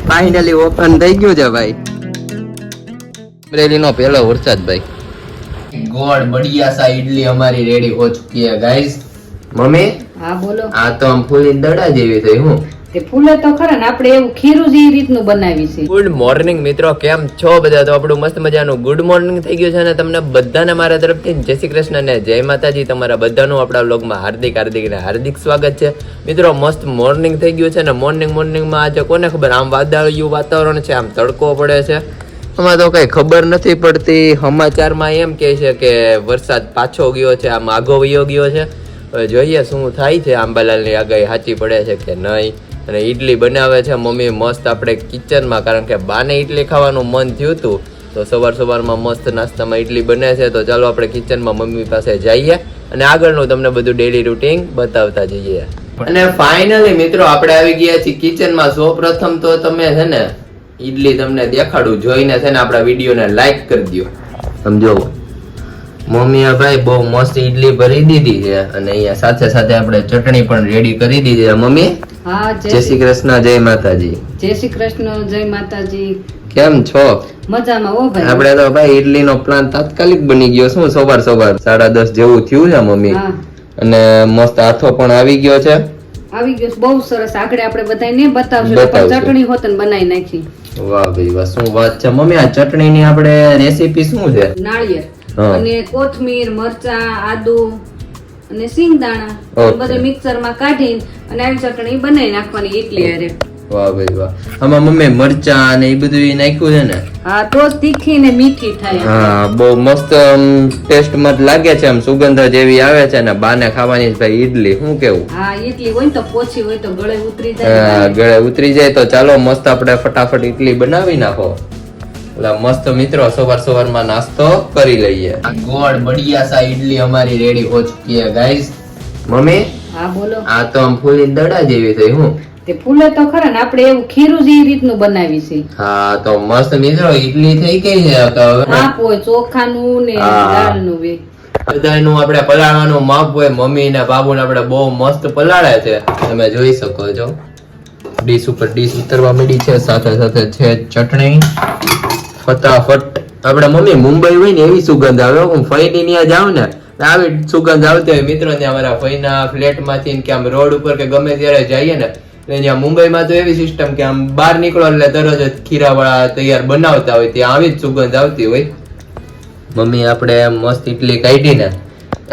Finally open થઈ ગયું છે ભાઈ. અમરેલી નો પહેલો વરસાદ ભાઈ. ગોળ બઢિયા સા ઇડલી અમારી રેડી હો ચુકી है गाइस. મમ્મી હા બોલો. આ તો આમ ફૂલી દડા જેવી થઈ હું. તે ફૂલે તો ખરા ને, આપણે એવું ખીરું જે રીતનું બનાવી છે. ગુડ મોર્નિંગ મિત્રો, કેમ છો બધા? તો આપણું મસ્ત મજાનું ગુડ મોર્નિંગ થઈ ગયું છે અને તમને બધાને મારા તરફથી જય શ્રી કૃષ્ણ ને જય માતાજી. તમારા બધાનું આપણા વ્લોગમાં હાર્દિક સ્વાગત છે. મિત્રો મસ્ત મોર્નિંગ થઈ ગયું છે ને મોર્નિંગમાં આજે કોને ખબર, આમ વાદળિયું વાતાવરણ છે, આમ તડકો પડે છે. આમાં તો કઈ ખબર નથી પડતી. સમાચારમાં એમ કહે છે કે વરસાદ પાછો ગયો છે, આમ આગો વયો ગયો છે. હવે જોઈએ શું થાય છે, આંબાલાલની આગાહી સાચી પડે છે કે નહીં. અને ઈડલી બનાવે છે મમ્મી મસ્ત આપણે કિચનમાં, કારણ કે બાને ઈડલી ખાવાનું મન થયું હતું તો સવારમાં મસ્ત નાસ્તામાં ઈડલી બને છે. તો ચાલો આપણે કિચનમાં મમ્મી પાસે જઈએ અને આગળનું તમને બધું ડેલી રૂટીન બતાવતા જઈએ. અને ફાઇનલી મિત્રો આપણે આવી ગયા છીએ કિચનમાં. સૌ પ્રથમ તો તમે છે ને ઈડલી તમને દેખાડું, જોઈને છે ને આપણા વિડીયોને લાઈક કરી દો. સમજો મમ્મીએ ભાઈ બહુ મસ્ત ઈડલી ભરી દીધી છે અને અહીંયા સાથે આપણે ચટણી પણ રેડી કરી દીધી છે. મમ્મી હા, જય શ્રી કૃષ્ણ, જય માતાજી. જય શ્રી કૃષ્ણ, જય માતાજી. કેમ છો? મજામાં હો ભાઈ. આપણે તો ભાઈ ઈડલી નો પ્લાન તાત્કાલિક બની ગયો. શું સવાર 10:30 જેવું થયું છે મમ્મી. અને મસ્ત આથો પણ આવી ગયો છે. આવી ગયો બહુ સરસ. આગળ આપણે બધાને બતાવશું પણ ચટણી હોતન બનાવી નાખી. વાહ ભાઈ વાહ, શું વાત છે મમ્મી. આ ચટણીની આપણે રેસીપી શું છે? નાળિયેર અને કોથમીર, મરચા, આદુ અને સિંગદાણા બધે મિક્સરમાં કાઢી અને આવી ચટણી બનાવી નાખવાની ઈડલી હારે. વાહ ભાઈ વાહ. આમાં મમ્મી મરચા અને એ બધું નાખ્યું છે ને? હા, તો તીખી ને મીઠી થાય. હા, બહુ મસ્ત ટેસ્ટ માં લાગે છે, આમ સુગંધ જેવી આવે છે ને બાને ખાવાની ભાઈ ઈડલી. શું કેવું? હા, ઈડલી હોય તો પોછી હોય તો ગળે ઉતરી જાય. ગળે ઉતરી જાય. તો ચાલો મસ્ત આપણે ફટાફટ ઈડલી બનાવી નાખો. મસ્ત મિત્રો સવારમાં નાસ્તો કરી લઈએ. ગોળ બઢિયા સા ઈડલી અમારી રેડી હો ચુકી है गाइस. મમ્મી હા બોલો. આ તો આમ ફૂલી દડા જેવી થઈ હું. તે ફૂલે તો ખરા ને, આપણે એવું ખીરું જે રીતનું બનાવી છે. હા, તો મસ્ત મિત્રો ઈડલી થઈ ગઈ છે. માપ હોય ચોખાનું ને દાળનું વે બધાનું આપણે પલાળવાનું માપ હોય. મમ્મી ને બાબુ ને આપણે બહુ મસ્ત પલાળે છે, તમે જોઈ શકો છો. ડીશ ઉપર ડીશ ઉતરવા મળી છે, સાથે છે ચટણી. ફટાફટ આપણે મમ્મી મુંબઈ હોય ને એવી સુગંધ આવે. હું ફઈની ત્યાં જાઉં ને આવી સુગંધ આવતી હોય. મિત્રો ત્યાં અમારા ફઈના ફ્લેટ માંથી કે આમ રોડ ઉપર કે ગમે ત્યારે જઈએ ને ત્યાં મુંબઈમાં તો એવી સિસ્ટમ કે આમ બહાર નીકળો એટલે તરત જ ખીરાવાળા તૈયાર બનાવતા હોય, ત્યાં આવી જ સુગંધ આવતી હોય. મમ્મી આપણે મસ્ત ઇડલી કાઢી ને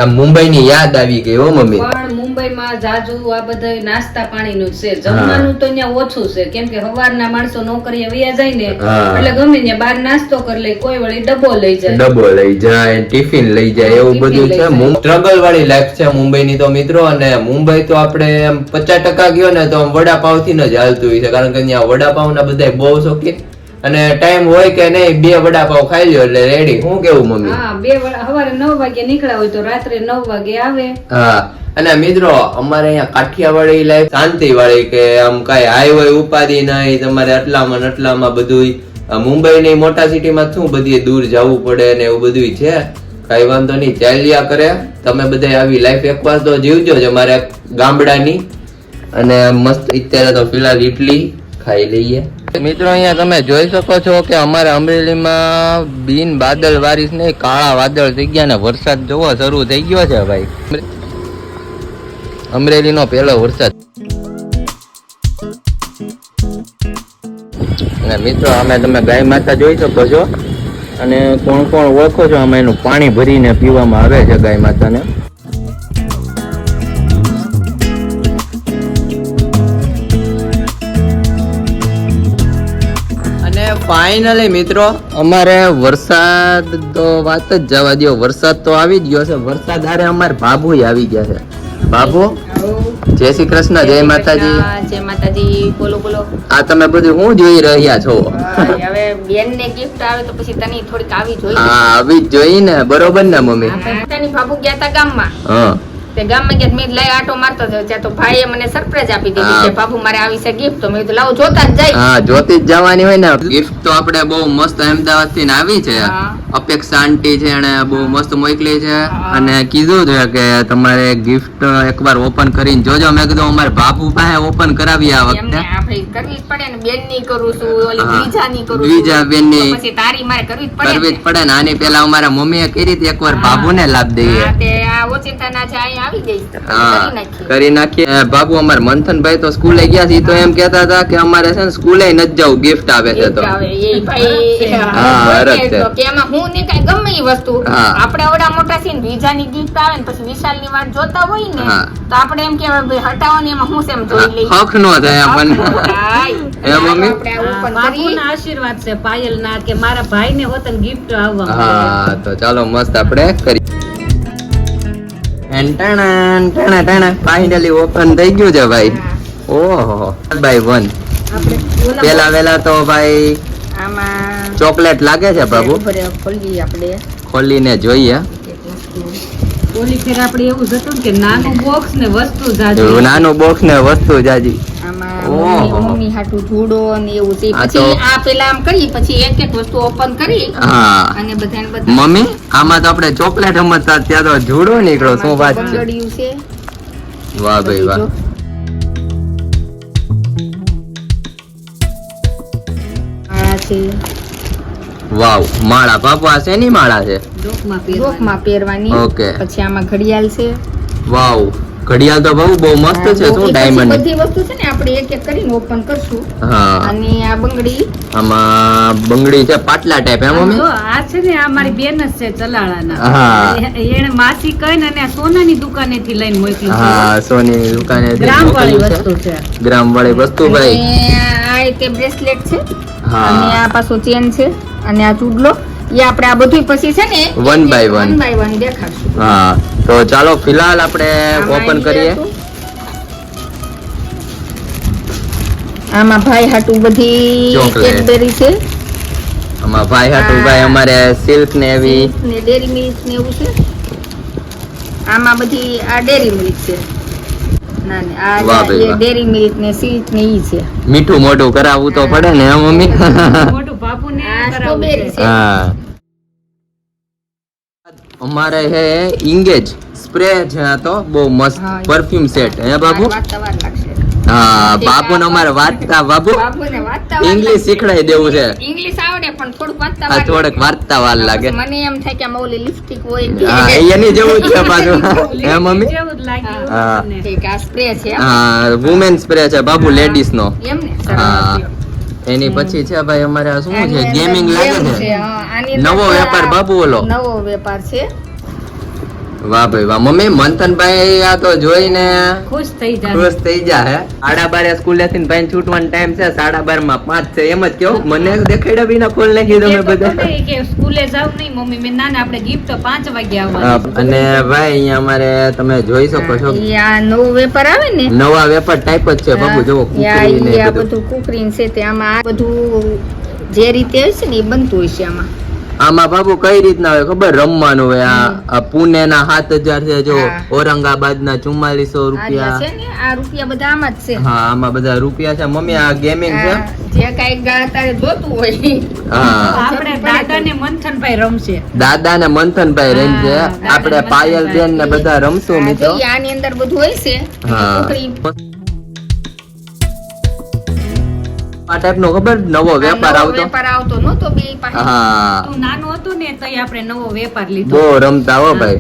આમ મુંબઈની યાદ આવી ગઈ હો મમ્મી. પણ મુંબઈમાં જાજુ આ બધા નાસ્તા પાણીનું છે, જમવાનું તો ત્યાં ઓછું છે, કેમ કે સવારના માણસો નોકરીએ વયા જાય ને એટલે ગમે ત્યાં બહાર નાસ્તો કરી લે, કોઈ વળી ડબ્બો લઈ જાય, ટિફિન લઈ જાય, એવું બધું છે. સ્ટ્રગલ વાળી લાઈફ છે મુંબઈની તો મિત્રો. અને મુંબઈ તો આપણે 50% ગયો ને તો વડાપાવ થી જ હાલતું હોય છે, કારણ કે ત્યાં વડાપાવ ના બધા બહુ શોખીન અને ટાઈમ હોય કે નહીં 2 વડાપાવ ખાઈ લ્યો એટલે રેડી. શું કેવું મમ્મી? હા, 2 સવારે 9 વાગે નીકળ્યા હોય તો રાત્રે 9 વાગે આવે. હા, અને મિત્રો અમારે અહીંયા કાઠિયાવાડી લાઈફ શાંતિ વાળી, કે આમ કઈ હાઈવે ઉપાધિ નહીં. તમારે આટલામાં બધું. મુંબઈ ની મોટા સિટીમાં શું બધી દૂર જવું પડે ને એવું બધું છે. કઈ વાંધો નહીં, ચાલ્યા કરે. તમે બધા આવી લાઈફ એકવાર તો જીવજો જ અમારે ગામડાની. અને મસ્ત અત્યારે તો ફિલહાલ ઇડલી ખાઈ લઈએ. મિત્રો અહીંયા તમે જોઈ શકો છો કે અમારે અમરેલીમાં બિન બાદલ વારીસ નહીં, કાળા વાદળ થઈ ગયા ને વરસાદ જોવો શરૂ થઈ ગયો છે ભાઈ. અમરેલી નો પહેલો વરસાદ. અને મિત્રો અમે તમે ગાય માતા જોઈ શકો છો અને કોણ ઓળખો છો, આમાં એનું પાણી ભરીને પીવામાં આવે છે ગાય માતાને. ફાઇનલી મિત્રો અમારે વરસાદ તો વાત જ જવા દો, વરસાદ તો આવી જ ગયો છે. વરસાદ આરે અમારે બાબુ આવી ગયા છે. બાબુ જય શ્રી કૃષ્ણ, જય માતાજી. જય માતાજી. બોલો બોલો. આ તમે બધું શું જોઈ રહ્યા છો? હવે બેન ને ગિફ્ટ આવે તો પછી તને થોડીક આવી જોઈએ. હા, આવી જ જોઈ ને, બરોબર ને મમ્મી? તની બાબુ ગયા તા ગામમાં. હા, તે ગામમાં ગયા મેં લઈ આટો મારતો હતો ત્યાં તો ભાઈએ મને સરપ્રાઈઝ આપી દીધી હા. કે બાપુ મારે આવી છે ગિફ્ટ તો મેં કીધું લાવો જોતા જ જાય. હા જોતી જ જવાની હોય ને. ગિફ્ટ તો આપણે બહુ મસ્ત અમદાવાદ થી આવી છે. હા. અપેક્ષા આંટી છે એને બહુ મસ્ત મોકલી છે હા. અને કીધું છે કે તમારે ગિફ્ટ એકવાર ઓપન કરીને જોજો. મેં કીધું અમારા બાપુ પાસે ઓપન કરાવી આ એમને વખતે. આપણે કરવી જ પડે ને, બેનની કરું છું, ઓલી હા. બીજાની કરું છું. બીજા બેનની. તો પછી તારી મારે કરવી જ પડે કરવી જ ને. પડે ને. આની પેલા અમારા મમ્મીએ કરી હતી એકવાર હા. બાબુને લાભ દઈએ. હા, તે આ ઓચિંતાના છે અહીંયા આવી જઈશ તો કરી હા નાખીએ. કરી નાખીએ. બાબુ અમાર મંથનભાઈ તો સ્કૂલે ગયા છે. ઈ તો એમ કહેતા હતા કે અમારે છે ને સ્કૂલે નથી જવું, ગિફ્ટ આવે છે તો. એક આવે, એ ભાઈ હા, બોલે હરખ છે. તો કે એમાં હું ને કાંઈ ગમે ઈ વસ્તુ હા. આપણે ઓડા મોટા છીએ ને બીજાની ગિફ્ટ આવે ને પછી વિશાલની વાત જોતા હોય ને હા. તો આપણે એમ કહેવાય ભાઈ હટાવો ને એમાં હું સેમ જોઈ લઈ. હક નો થાય આપણને. એ મમ્મી? આપણે આ open કરી. બાપુના આશીર્વાદ છે પાયલ ના કે મારા ભાઈ ને હોતન ગિફ્ટ આવવા. હા તો ચાલો મસ્ત આપણે કરી. ફાઇનલી ઓપન થઈ ગયું છે ભાઈ. ઓહો ભાઈ 1 આપણે ઓલા પેલા વેલા તો ભાઈ આમાં ચોકલેટ લાગે છે બાબુ. ઉભરે ખોલીએ આપણે ખોલીને જોઈએ. એક વસ્તુ. ઓલી ફેર આપણે એવું જ હતું કે નાનું બોક્સ ને વસ્તુ જાજી. નાનું બોક્સ ને વસ્તુ જાજી. આમાં ઓહો. મમ્મી હાટું ધૂળો ને એવું છે. આ પછી તો- આ પેલા આમ કરી પછી એક એક વસ્તુ ઓપન કરી હા અને બધાને બધા મમ્મી આમાં તો આપણે ચોકલેટ રમતા ત્યાં તો જુડો નીકળો. શું વાત છે. બંગડિયું છે. વાહ ભાઈ વાહ. આ છે વાવ માળા બાપુ આ શેની માળા છે. ડોકમાં પહેરવાની. ડોકમાં પહેરવાની. Okay. પછી આમાં ઘડિયાળ છે. વાવ ઘડિયાળ તો બહુ મસ્ત છે. આ શું પછી ડાયમંડ. બધી વસ્તુ છે ને આપણે એક એક કરીને ઓપન કરશું. હા અને આ બંગડી આમાં બંગડી છે પાટલા ટાઈપ એમ જો મમ્મી. આ છે ને આ મારી બેન જ છે ચલાળાના. હા. એને માસી કહીને અને આ સોનાની દુકાને થી લઈને મોકલી છે. હા સોની દુકાને ગ્રામ વાળી વસ્તુ છે. ગ્રામ વાળી વસ્તુ ભાઈ. અને આ એક બ્રેસલેટ છે. હા. અને આ પાછો ચેન છે અને આ ચૂડલો. એ આપણે આ બધું પછી છે ને One by one. 1 by 1 દેખાડશું. હા તો ચાલો ફિલહાલ આપણે આમાં ઓપન ઈ કરીએ. હતું. આમાં ભાઈ હાટુ બધી Chocolate. કેડબેરી છે આમાં ભાઈ હાટુ ભાઈ અમારે સિલ્ક ને એવી. ને ડેરી મિલ્ક ને એવું છે. આમાં બધી આ ડેરી મિલ્ક છે. ના ને આ વાહ ભાઈ વાહ. ડેરી મિલ્ક ને સિલ્ક ને ઈ છે. મીઠું મોઢું કરાવવું તો પડે ને હે મમ્મી. મોટું બાપુને આ કરાવવું સ્ટ્રોબેરી છે. છે. હા અમારે હે ઇંગેજ સ્પ્રે છે આ તો બહુ મસ્ત હા. પરફ્યુમ સેટ હે બાબુ. વાંચતા વાર લાગશે. હા બાપુને અમારે વાંચતા બાબુ બાબુને વાંચતા વાર ઇંગ્લિશ લાગશે. શીખડાઈ દેવું છે. ઇંગ્લિશ આવડે પણ થોડુંક વાંચતા આ વાર થોડક વાંચતા વાર લાગે. લાગે. મને એમ થાય કે આમાં ઓલી લિપસ્ટિક હોય હા એની જેવું જ છે પાછું હે મમ્મી. જેવું જ લાગ્યું હા. મને. ઠીક, આ સ્પ્રે છે એમ? હા વુમેન સ્પ્રે છે બાબુ લેડીઝ નો. એમ ને સરસ. હા એની પછી છે ભાઈ અમારે આ શું છે આની અંદર ગેમિંગ લાગે game છે. હા, આની અંદર નવો તો વેપાર આ બાબુ ઓલો. નવો વેપાર છે. વાહ ભાઈ વાહ મમ્મી મંથનભાઈ આ તો જોઈને ખુશ થઈ જાય. ખુશ થઈ જાય. 12:30 સ્કૂલે થી ભાઈ છૂટવાનો ટાઈમ છે 12:30 માં 5 છે એમ જ કેવું મને દેખાડ્યા વિના ખોલ નાખી તમે કહેતો બધા. હતો ને કે સ્કૂલે જાવ નહીં મમ્મી મેં ના ના આપણે ગિફ્ટ તો 5 વાગે હા, આવવાનું. અને ભાઈ અહીંયા અમારે તમે જોઈ શકો છો ઈ આ નવો વેપાર આવે ને નવા વેપાર ટાઈપ જ છે બાબુ જોવો કુકરી ને ઈ આ બધું. બધું કુકરીન છે તે આમાં આ બધું જે રીતે હોય છે ને એ બનતું હોય છે આમાં. આમાં બાબુ કઈ રીતના હોય ખબર રમવાનું હોય આ પુણે ના 7000 છે જો હા. ઔરંગાબાદ ના 4400 આ રૂપિયા. છે ને આ રૂપિયા બધા આમાં જ છે. હા આમાં બધા રૂપિયા છે મમ્મી આ ગેમિંગ છે. આ જે કાંઈ તારે જોતું હોય હા આપણે દાદા ને મંથનભાઈ રમશે. દાદા ને મંથનભાઈ રેન્જ છે હા, દાદા આપણે ને પાયલ મંથનભાઈ. બેન ને બધા રમશું આ મિત્રો. જોઈએ, આની અંદર બધું હોય છે અને હા કુકરી આ ટાઈપ નો ખબર નવો વેપાર નવો આવતો. વેપાર આવતો નતો બે પાસે. હા તું નાનું હતું ને તો આપણે નવો વેપાર લીધો. બહુ રમતા હો ભાઈ.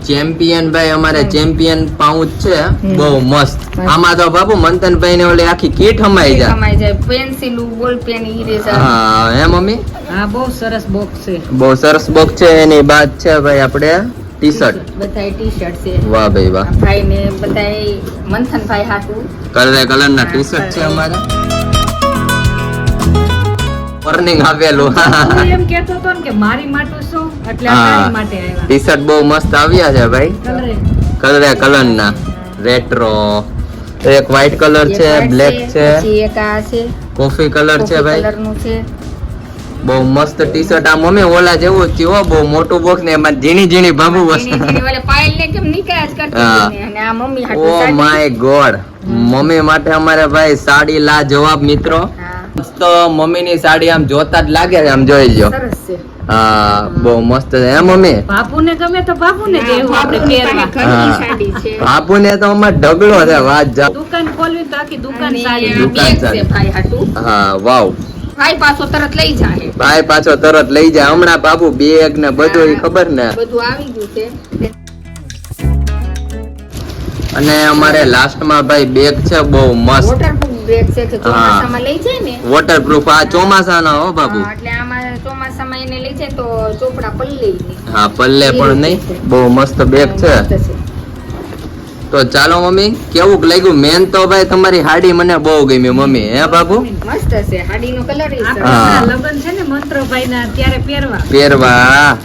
ચેમ્પિયન ભાઈ અમારે ચેમ્પિયન પાઉચ છે બહુ મસ્ત. આમાં તો બાપુ મંથનભાઈ ને ઓલી આખી કીટ હમાઈ જાય. કમાઈ જાય પેન્સિલ બોલ પેન ઇરેઝર. હા હે મમ્મી હા બહુ સરસ બોક્સ છે. બહુ સરસ બોક્સ છે. એની બાદ છે ભાઈ આપણે ટી શર્ટ. બધાય ટી શર્ટ છે. વાહ ભાઈ વાહ. ભાઈ ને બધાય મંથનભાઈ હાટું કલર ના ટી શર્ટ છે અમારે. વોર્નિંગ આપેલું. તું એમ કહેતો હતો ને કે મારી માટે શું એટલે આ હા. તારી માટે આવ્યા. ટી શર્ટ બહુ મસ્ત આવ્યા છે ભાઈ. કલરે. કલર ના રેટ્રો. એક વ્હાઈટ કલર છે, બ્લેક છે, પછી એક આ છે કોફી કલર છે ભાઈ. કલર નું છે. બહુ મસ્ત ટી શર્ટ. આ મમ્મી ઓલા જેવું જ થયું હો, બહુ મોટું બોક્સ ને એમાં ઝીણી ઝીણી ભાભુ પાયલ ને કેમ નિકાસ કરતી હા. હતી ને, અને આ મમ્મી ઓ હાટુ સાડી. માય ગોડ, મમ્મી માટે અમારે ભાઈ સાડી લા જવાબ મિત્રો. હા, તો મમ્મી ની સાડી આમ જોતા જ લાગે છે, આમ જોઈ લ્યો. સરસ છે. હા બહુ મસ્ત છે હે મમ્મી. બાપુને ગમે તો બાપુને દેવું આપણે પહેરવા. ઘરની સાડી છે. બાપુ ને તો અમાર ઢગલો છે વાત જા. દુકાન ખોલવી તો આખી દુકાન અને સાડી. દુકાન બેગ છે સાડી. ભાઈ હાટુ. હા વાવ. ભાઈ પાછો તરત લઈ જાય. ભાઈ પાછો તરત લઈ જાય હમણાં બાપુ બેગ ને બધું ઈ ખબર ને. બધું આવી ગયું છે. અને અમારે લાસ્ટ માં ભાઈ બેગ છે બહુ મસ્ત વોટરપ્રૂફ બેગ છે કે ચોમાસામાં લઈ જાય ને. વોટરપ્રૂફ. આ ચોમાસાના હો બાબુ. હા, એટલે આમાં ચોમાસામાં એને લઈ જાય તો ચોપડા પલ્લે નહીં. હા પલ્લે પણ નહીં, બહુ મસ્ત બેગ છે. મસ્ત છે. તો ચાલો મમ્મી, કેવું લાગ્યું? મેન તો ભાઈ તમારી હાડી મને બહુ ગમી મમ્મી, હે બાબુ? મસ્ત છે હાડીનો કલર હા. લગ્ન છે ને મંત્રભાઈ ના ત્યારે પહેરવા. પહેરવા.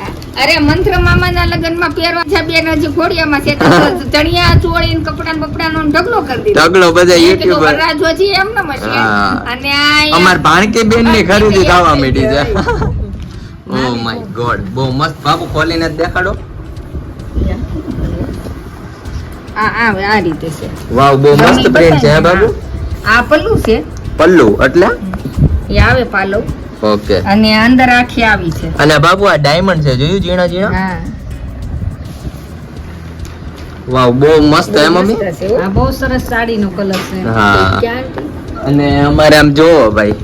અરે મંત્ર મામાના લગનમાં પહેરવા છે બેન. હજી ઘોડિયામાં છે તો ચણિયા ચોળી ને કપડા બપડાનો ઢગલો કરી દીધો. ઢગલો બધા મેં કીધું યુટ્યુબર. વરરાજો છે એમ ન મશે. હા. અને આ અમાર ભાણકી બેન ની ખરીદી થવા માંડી છે. ઓ માય ગોડ, બહુ મસ્ત. બાબુ ખોલીને જ દેખાડો. આ રીતે છે. વાવ, બહુ મસ્ત પ્રિન્ટ છે હે બાબુ. આ પલ્લું છે. પલ્લુ એટલે એ આવે પાલવ. ઓકે. અને અંદર આખી આવી છે. અને બાબુ આ ડાયમંડ છે, જોયું ઝીણા ઝીણા? હા. વાવ, બહુ મસ્ત હે મમ્મી. મસ્ત છે, હો. આ બહુ સરસ સાડીનો કલર છે. હા. ક્યાં? અને અમારે આમ જોવો ભાઈ,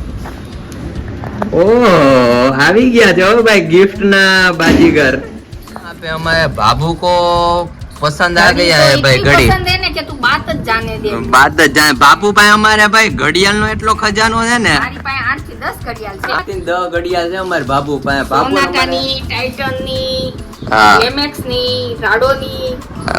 ઓહ આવી ગયા છે હો ભાઈ ગિફ્ટ ના બાજીગર. આપે हमारे बाबू को पसंद आ गया है भाई घड़ी. પસંદ હે ને કે તું બાત જ જાને દે. બાત જ જાણે. બાપુ ભાઈ અમારે ભાઈ ઘડિયાળ નો એટલો ખજાનો છે ને. મારી પાસે 8 થી 10 ઘડિયાળ છે. 8 થી 10 ઘડિયાળ છે અમારે બાપુ પાસે. બાપુ સોનાટાની, ટાઇટનની, હા એમએક્સ ની, રાડોની.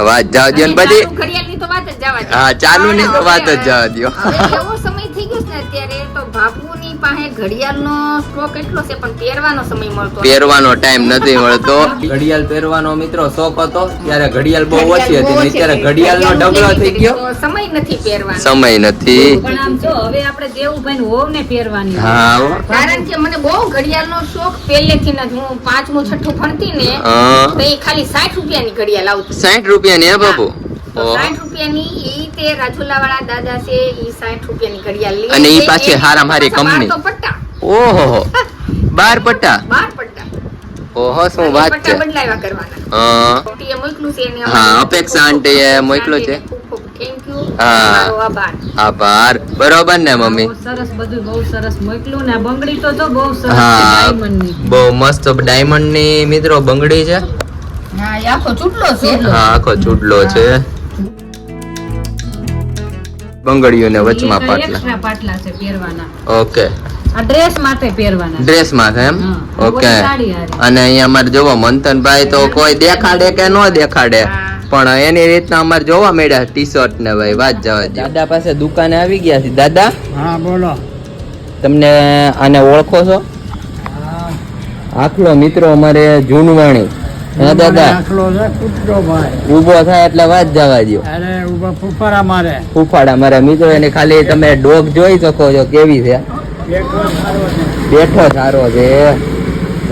વાત જાવ દો ને અને બધી. ચાલુ ઘડિયાળની તો વાત જ જવા દે. હા ચાલુ ની તો વાત જ જવા દો. હવે એવો સમય થઈ ગયો છે ને અત્યારે તો બાપુની પાસે ઘડિયાળનો સ્ટોક એટલો છે પણ પહેરવાનો સમય મળતો નથી. પહેરવાનો ટાઈમ નથી મળતો. ઘડિયાળ પહેરવાનો મિત્રો શોખ હતો ત્યારે ઘડિયાળ બહુ ઓછી હતી ને અત્યારે ઘડિયાળ નો ઢગલો થઈ ગયો. તો સમય નથી પહેરવાનો. સમય નથી. પણ આમ જો હવે આપણે દેવુભાઈ નું હોવ ને પહેરવાની. હા હો. કારણ કે મને બહુ ઘડિયાળનો શોખ પહેલેથી જ. હું 5મું 6ઠું ભણતી ને હા. તો એ ખાલી 60 રૂપિયાની ઘડિયાળ આવતી. 60 રૂપિયાની હે બાપુ? તો 60 રૂપિયાની ઈ તે રાજુલાવાળા દાદા છે ઈ 60 રૂપિયાની ઘડિયાળ લે. અને ઈ પાછી હારામ હારી કંપની. તો પટ્ટા ઓહો 12 પટ્ટા. 12 પટ્ટા. ઓહો શું વાત છે. પટ્ટા બદલાવ્યા કરવાના. હા આંટીએ મોકલું છે એને. હા, અપેક્ષા આંટીએ મોકલું છે. ખૂબ ખૂબ થેન્ક યુ. હા. તમારો આભાર. આભાર. બરોબર ને મમ્મી? બહુ સરસ, બધું બહુ સરસ મોકલું ને. આ બંગડી તો જો બહુ સરસ છે, હા diamond ની. બહુ મસ્ત ડાયમંડ ની મિત્રો બંગડી છે. હા એ આખો ચૂંટલો છે. હા આખો ચૂડલો છે. બંગડીઓને વચમાં ઈ તો પાટલા. extra પાટલા છે પહેરવાના. ઓકે. આ ડ્રેસ માટે પહેરવાના. ડ્રેસ માં એમ? હા. ઓકે. ઓલી સાડી હારી. અને અહીંયા અમારે જોવો મંથનભાઈ તો કોઈ દેખાડે કે ન દેખાડે હા. પણ એની રીતના અમારે જોવા મળ્યા ટી શર્ટ ને ભાઈ વાત જવા દે. દાદા પાસે દુકાને આવી ગયા છે. દાદા હા બોલો. તમને આને ઓળખો છો? આખલો મિત્રો અમારે જૂનવાણી. હે દાદા? આખલો છે કૂતરો ભાઈ. ઊભો થાય એટલે વાત જવા દો. અરે ઉભા ફુફારા મારે. ફૂફાડા મારા મિત્રો એને ખાલી તમે ડોગ જોઈ શકો છો કેવી છે. બેઠો સારો છે. બેઠો સારો છે.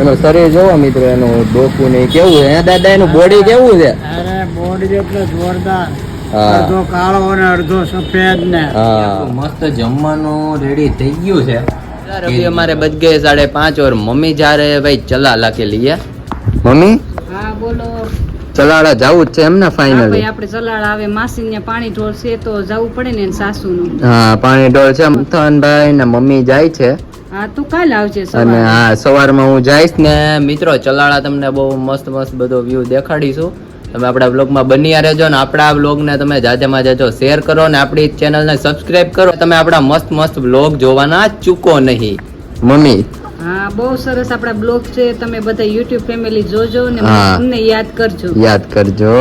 એનું શરીર જોવો મિત્રો, એનું ડોકું ને કેવું છે. હે દાદા એનું બોડી કેવું છે? અરે બોડી એટલે જોરદાર. હા. અડધો કાળો અને અડધો સફેદ ને. હા મસ્ત જમવાનું રેડી થઈ ગયું છે. अभी हमारे बज गए 5:30 और मम्मी जा रहे हैं भाई चलाला के लिए. मम्मी હા બોલો. ચલાળા જવું જ છે એમ ને હા ફાઇનલી? ભાઈ આપણે ચલાડ આવે માસી ને પાણી ઢોળ છે તો જવું પડે ને સાસુ નું. હા પાણી ઢોળ છે. મંથનભાઈ ને મમ્મી જાય છે હા તું કાલ આવજે અને સવારે. હા સવારમાં હું જઈશ ને મિત્રો. ચલાળા તમને બહુ મસ્ત મસ્ત બધો વ્યૂ દેખાડીશું. તમે આપણા બ્લોગમાં બન્યા રહેજો ને આપણા બ્લોગને તમે જાજેમાં જાજો શેર કરો ને આપણી ચેનલને સબસ્ક્રાઇબ કરો. તમે આપણા મસ્ત મસ્ત બ્લોગ જોવાના ચૂકો નહીં. મમ્મી હા બહુ સરસ આપણા બ્લોગ છે. તમે બધા YouTube ફેમિલી જોજો ને હા. અમને યાદ કરજો. યાદ કરજો.